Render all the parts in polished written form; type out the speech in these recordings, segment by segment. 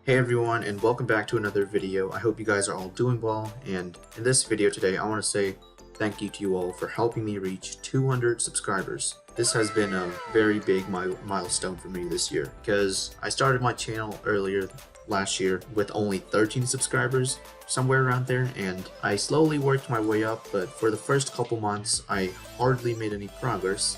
Hey everyone, and welcome back to another video. I hope you guys are all doing well, and in this video today I want to say thank you to you all for helping me reach 200 subscribers. This has been a very big milestone for me this year because I started my channel earlier last year with only 13 subscribers, somewhere around there, and I slowly worked my way up, but for the first couple months I hardly made any progress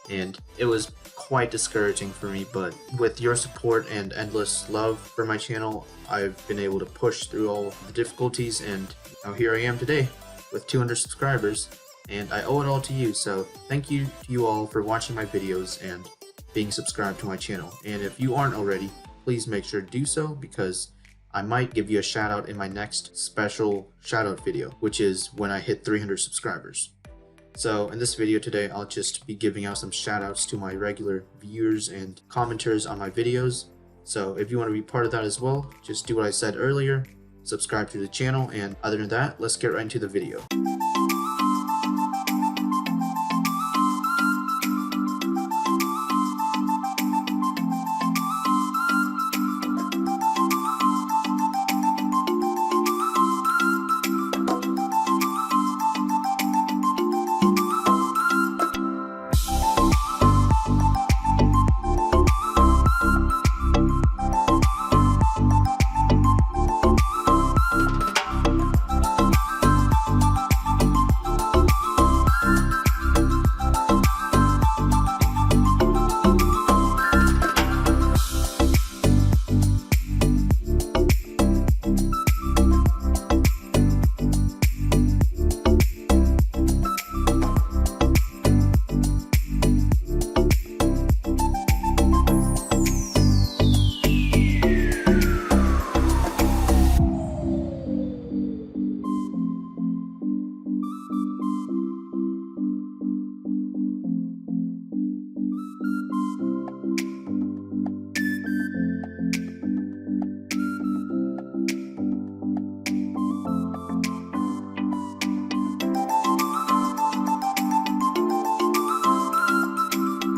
and it was quite discouraging for me, but with your support and endless love for my channel, I've been able to push through all of the difficulties, and now here I am today with 200 subscribers, and I owe it all to you. So thank you to you all for watching my videos and being subscribed to my channel. And if you aren't already, please make sure to do so, because I might give you a shout out in my next special shout out video, which is when I hit 300 subscribers. So in this video today, I'll just be giving out some shoutouts to my regular viewers and commenters on my videos. So if you want to be part of that as well, just do what I said earlier, subscribe to the channel, and other than that, let's get right into the video.